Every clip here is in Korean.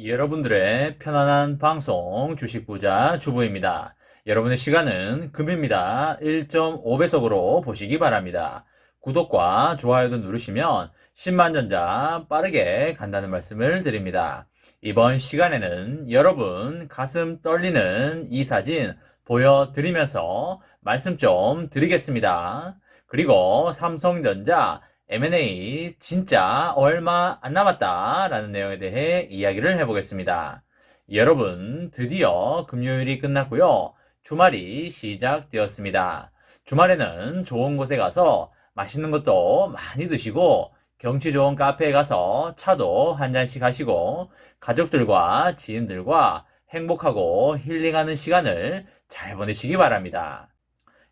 여러분들의 편안한 방송 주식부자 주부입니다. 여러분의 시간은 금입니다. 1.5배속으로 보시기 바랍니다. 구독과 좋아요도 누르시면 10만 전자 빠르게 간다는 말씀을 드립니다. 이번 시간에는 여러분 가슴 떨리는 이 사진 보여드리면서 말씀 좀 드리겠습니다. 그리고 삼성전자 M&A 진짜 얼마 안 남았다라는 내용에 대해 이야기를 해보겠습니다. 여러분, 드디어 금요일이 끝났고요. 주말이 시작되었습니다. 주말에는 좋은 곳에 가서 맛있는 것도 많이 드시고 경치 좋은 카페에 가서 차도 한 잔씩 하시고 가족들과 지인들과 행복하고 힐링하는 시간을 잘 보내시기 바랍니다.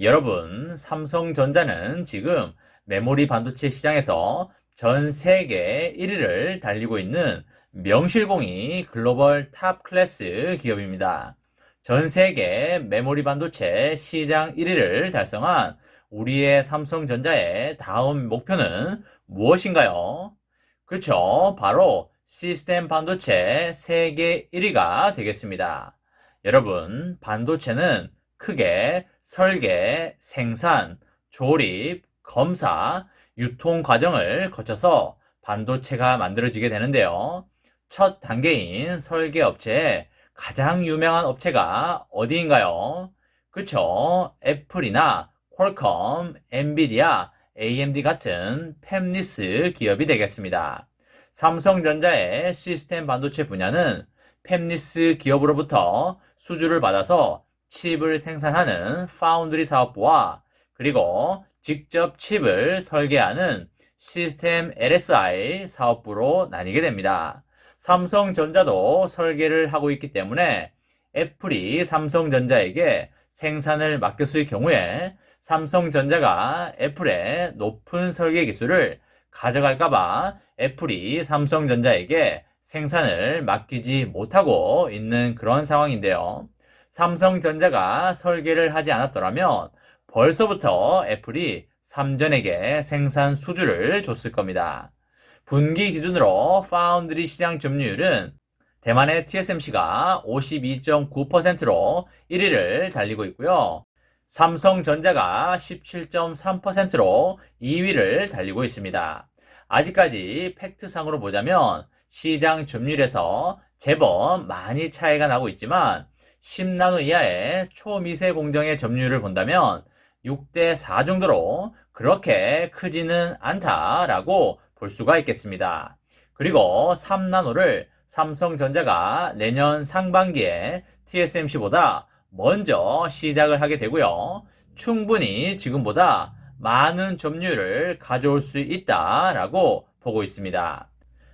여러분, 삼성전자는 지금 메모리 반도체 시장에서 전 세계 1위를 달리고 있는 명실공히 글로벌 탑 클래스 기업입니다. 전 세계 메모리 반도체 시장 1위를 달성한 우리의 삼성전자의 다음 목표는 무엇인가요? 그렇죠. 바로 시스템 반도체 세계 1위가 되겠습니다. 여러분, 반도체는 크게 설계, 생산, 조립, 검사, 유통 과정을 거쳐서 반도체가 만들어지게 되는데요. 첫 단계인 설계 업체의 가장 유명한 업체가 어디인가요? 그쵸? 애플이나 퀄컴, 엔비디아, AMD 같은 팹리스 기업이 되겠습니다. 삼성전자의 시스템 반도체 분야는 팹리스 기업으로부터 수주를 받아서 칩을 생산하는 파운드리 사업부와 그리고 직접 칩을 설계하는 시스템 LSI 사업부로 나뉘게 됩니다. 삼성전자도 설계를 하고 있기 때문에 애플이 삼성전자에게 생산을 맡겼을 경우에 삼성전자가 애플의 높은 설계 기술을 가져갈까봐 애플이 삼성전자에게 생산을 맡기지 못하고 있는 그런 상황인데요. 삼성전자가 설계를 하지 않았더라면 벌써부터 애플이 삼전에게 생산 수주를 줬을 겁니다. 분기 기준으로 파운드리 시장 점유율은 대만의 TSMC가 52.9%로 1위를 달리고 있고요. 삼성전자가 17.3%로 2위를 달리고 있습니다. 아직까지 팩트상으로 보자면 시장 점유율에서 제법 많이 차이가 나고 있지만 10나노 이하의 초미세 공정의 점유율을 본다면 6대 4 정도로 그렇게 크지는 않다라고 볼 수가 있겠습니다. 그리고 3나노를 삼성전자가 내년 상반기에 TSMC보다 먼저 시작을 하게 되고요. 충분히 지금보다 많은 점유율을 가져올 수 있다라고 보고 있습니다.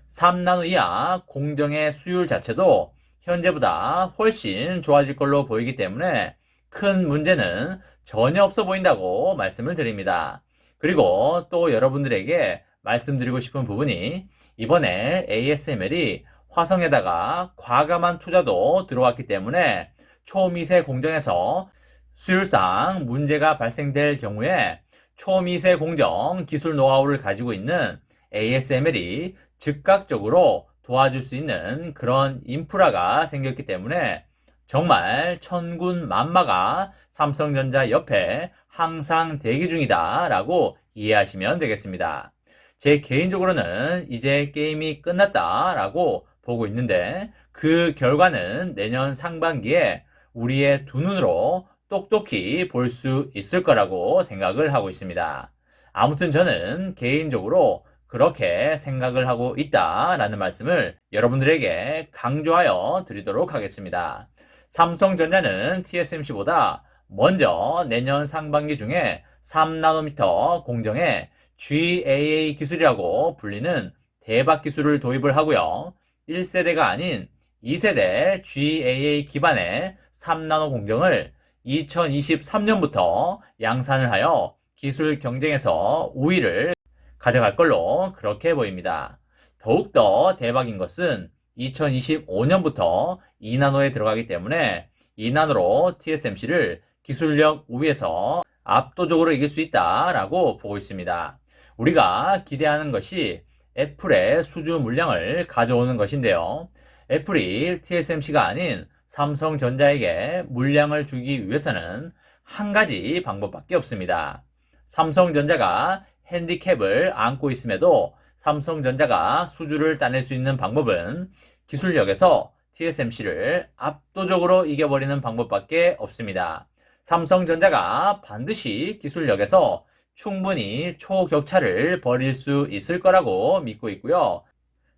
3나노 이하 공정의 수율 자체도 현재보다 훨씬 좋아질 걸로 보이기 때문에 큰 문제는 전혀 없어 보인다고 말씀을 드립니다. 그리고 또 여러분들에게 말씀드리고 싶은 부분이 이번에 ASML이 화성에다가 과감한 투자도 들어왔기 때문에 초미세 공정에서 수율상 문제가 발생될 경우에 초미세 공정 기술 노하우를 가지고 있는 ASML이 즉각적으로 도와줄 수 있는 그런 인프라가 생겼기 때문에 정말 천군만마가 삼성전자 옆에 항상 대기 중이다 라고 이해하시면 되겠습니다. 제 개인적으로는 이제 게임이 끝났다 라고 보고 있는데 그 결과는 내년 상반기에 우리의 두 눈으로 똑똑히 볼 수 있을 거라고 생각을 하고 있습니다. 아무튼 저는 개인적으로 그렇게 생각을 하고 있다라는 말씀을 여러분들에게 강조하여 드리도록 하겠습니다. 삼성전자는 TSMC보다 먼저 내년 상반기 중에 3나노미터 공정에 GAA 기술이라고 불리는 대박 기술을 도입을 하고요. 1세대가 아닌 2세대 GAA 기반의 3나노 공정을 2023년부터 양산을 하여 기술 경쟁에서 우위를 가져갈 걸로 그렇게 보입니다. 더욱더 대박인 것은 2025년부터 2나노에 들어가기 때문에 2나노로 TSMC를 기술력 우위에서 압도적으로 이길 수 있다라고 보고 있습니다. 우리가 기대하는 것이 애플의 수주 물량을 가져오는 것인데요. 애플이 TSMC가 아닌 삼성전자에게 물량을 주기 위해서는 한 가지 방법밖에 없습니다. 삼성전자가 핸디캡을 안고 있음에도 삼성전자가 수주를 따낼 수 있는 방법은 기술력에서 TSMC를 압도적으로 이겨버리는 방법밖에 없습니다. 삼성전자가 반드시 기술력에서 충분히 초격차를 벌일 수 있을 거라고 믿고 있고요.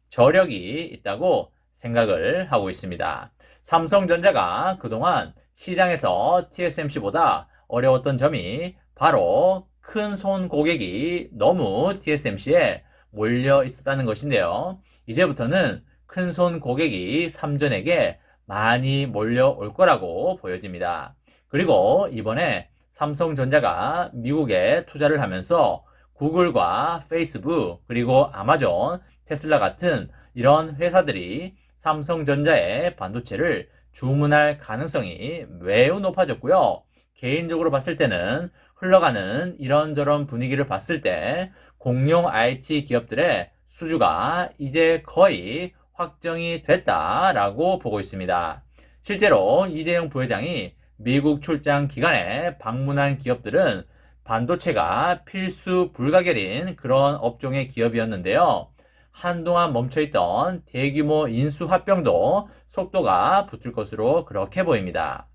저력이 있다고 생각을 하고 있습니다. 삼성전자가 그동안 시장에서 TSMC보다 어려웠던 점이 바로 큰 손 고객이 너무 TSMC에 몰려 있었다는 것인데요. 이제부터는 큰 손 고객이 삼전에게 많이 몰려올 거라고 보여집니다. 그리고 이번에 삼성전자가 미국에 투자를 하면서 구글과 페이스북 그리고 아마존, 테슬라 같은 이런 회사들이 삼성전자의 반도체를 주문할 가능성이 매우 높아졌고요. 개인적으로 봤을 때는 흘러가는 이런저런 분위기를 봤을 때 공룡 IT 기업들의 수주가 이제 거의 확정이 됐다라고 보고 있습니다. 실제로 이재용 부회장이 미국 출장 기간에 방문한 기업들은 반도체가 필수 불가결인 그런 업종의 기업이었는데요. 한동안 멈춰있던 대규모 인수 합병도 속도가 붙을 것으로 그렇게 보입니다.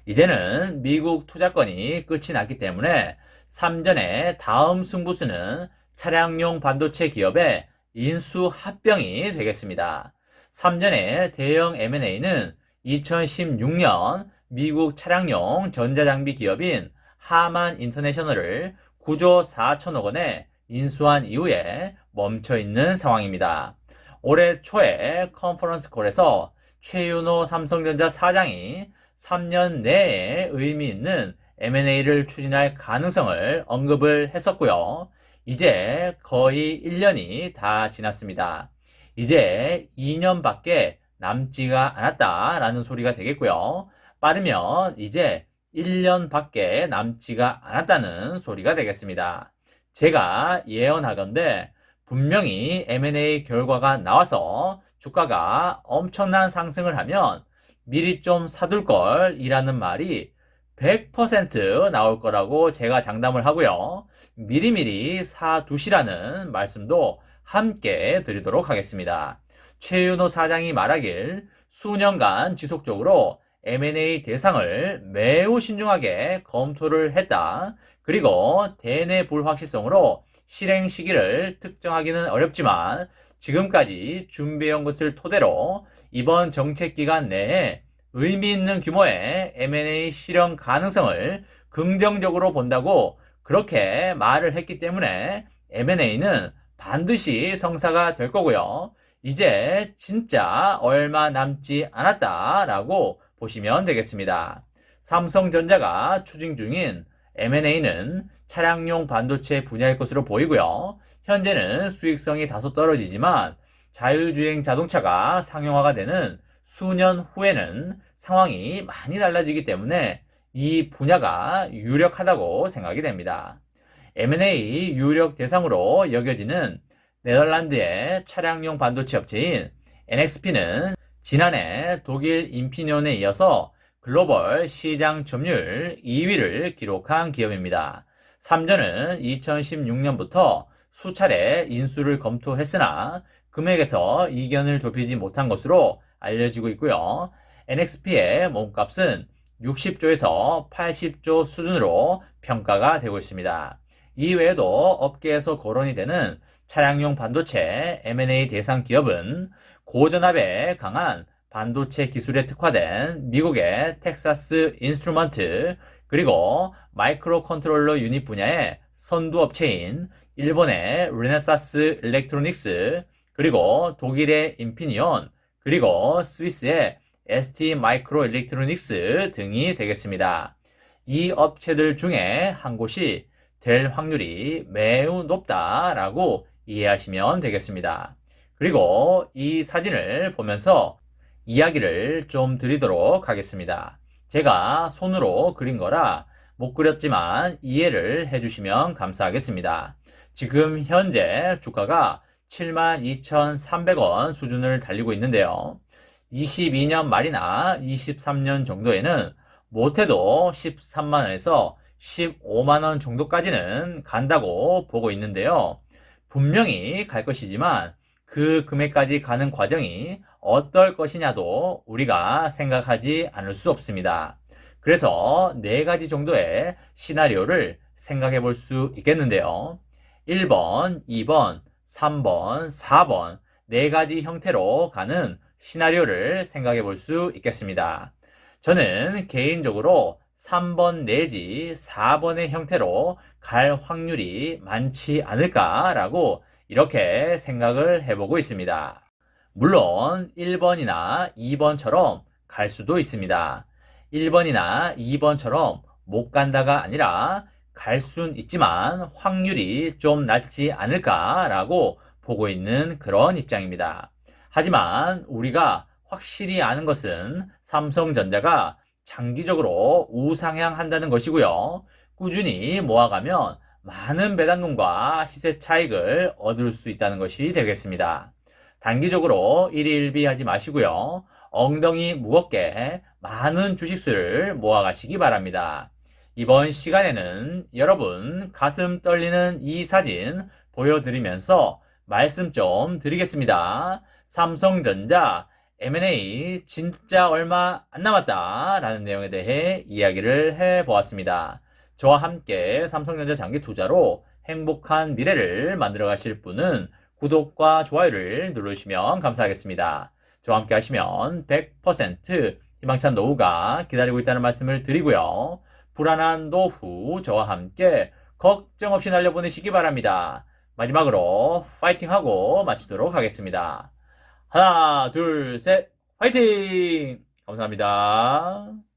이제는 미국 투자권이 끝이 났기 때문에 삼전의 다음 승부수는 차량용 반도체 기업의 인수 합병이 되겠습니다. 삼전의 대형 M&A는 2016년 미국 차량용 전자장비 기업인 하만 인터내셔널을 9조 4천억 원에 인수한 이후에 멈춰있는 상황입니다. 올해 초에 컨퍼런스 콜에서 최윤호 삼성전자 사장이 3년 내에 의미 있는 M&A를 추진할 가능성을 언급을 했었고요. 이제 거의 1년이 다 지났습니다. 이제 2년밖에 남지가 않았다라는 소리가 되겠고요. 빠르면 이제 1년밖에 남지가 않았다는 소리가 되겠습니다. 제가 예언하건대 분명히 M&A 결과가 나와서 주가가 엄청난 상승을 하면 미리 좀 사둘 걸 이라는 말이 100% 나올 거라고 제가 장담을 하고요. 미리미리 사두시라는 말씀도 함께 드리도록 하겠습니다. 최윤호 사장이 말하길 수년간 지속적으로 M&A 대상을 매우 신중하게 검토를 했다. 그리고 대내 불확실성으로 실행 시기를 특정하기는 어렵지만 지금까지 준비해온 것을 토대로 이번 정책 기간 내에 의미 있는 규모의 M&A 실현 가능성을 긍정적으로 본다고 그렇게 말을 했기 때문에 M&A는 반드시 성사가 될 거고요. 이제 진짜 얼마 남지 않았다라고 보시면 되겠습니다. 삼성전자가 추진 중인 M&A는 차량용 반도체 분야일 것으로 보이고요. 현재는 수익성이 다소 떨어지지만 자율주행 자동차가 상용화가 되는 수년 후에는 상황이 많이 달라지기 때문에 이 분야가 유력하다고 생각이 됩니다. M&A 유력 대상으로 여겨지는 네덜란드의 차량용 반도체 업체인 NXP는 지난해 독일 인피니온에 이어서 글로벌 시장 점유율 2위를 기록한 기업입니다. 삼전은 2016년부터 수차례 인수를 검토했으나 금액에서 이견을 좁히지 못한 것으로 알려지고 있고요. NXP의 몸값은 60조에서 80조 수준으로 평가가 되고 있습니다. 이외에도 업계에서 거론이 되는 차량용 반도체 M&A 대상 기업은 고전압에 강한 반도체 기술에 특화된 미국의 텍사스 인스트루먼트 그리고 마이크로 컨트롤러 유닛 분야의 선두 업체인 일본의 르네사스 일렉트로닉스 그리고 독일의 인피니온 그리고 스위스의 ST 마이크로 일렉트로닉스 등이 되겠습니다. 이 업체들 중에 한 곳이 될 확률이 매우 높다라고 이해하시면 되겠습니다. 그리고 이 사진을 보면서 이야기를 좀 드리도록 하겠습니다. 제가 손으로 그린 거라 못 그렸지만 이해를 해주시면 감사하겠습니다. 지금 현재 주가가 72,300원 수준을 달리고 있는데요. 22년 말이나 23년 정도에는 못해도 13만원에서 15만원 정도까지는 간다고 보고 있는데요. 분명히 갈 것이지만 그 금액까지 가는 과정이 어떨 것이냐도 우리가 생각하지 않을 수 없습니다. 그래서 4가지 정도의 시나리오를 생각해 볼 수 있겠는데요. 1번, 2번, 3번, 4번 4가지 형태로 가는 시나리오를 생각해 볼 수 있겠습니다. 저는 개인적으로 3번 내지 4번의 형태로 갈 확률이 많지 않을까라고 이렇게 생각을 해보고 있습니다. 물론 1번이나 2번처럼 갈 수도 있습니다. 1번이나 2번처럼 못 간다가 아니라 갈 순 있지만 확률이 좀 낮지 않을까라고 보고 있는 그런 입장입니다. 하지만 우리가 확실히 아는 것은 삼성전자가 장기적으로 우상향한다는 것이고요. 꾸준히 모아가면 많은 배당금과 시세 차익을 얻을 수 있다는 것이 되겠습니다. 단기적으로 일희일비하지 마시고요. 엉덩이 무겁게 많은 주식수를 모아가시기 바랍니다. 이번 시간에는 여러분 가슴 떨리는 이 사진 보여드리면서 말씀 좀 드리겠습니다. 삼성전자 M&A 진짜 얼마 안 남았다 라는 내용에 대해 이야기를 해보았습니다. 저와 함께 삼성전자 장기 투자로 행복한 미래를 만들어 가실 분은 구독과 좋아요를 누르시면 감사하겠습니다. 저와 함께 하시면 100% 희망찬 노후가 기다리고 있다는 말씀을 드리고요. 불안한 노후 저와 함께 걱정 없이 날려보내시기 바랍니다. 마지막으로 파이팅하고 마치도록 하겠습니다. 하나, 둘, 셋, 화이팅! 감사합니다.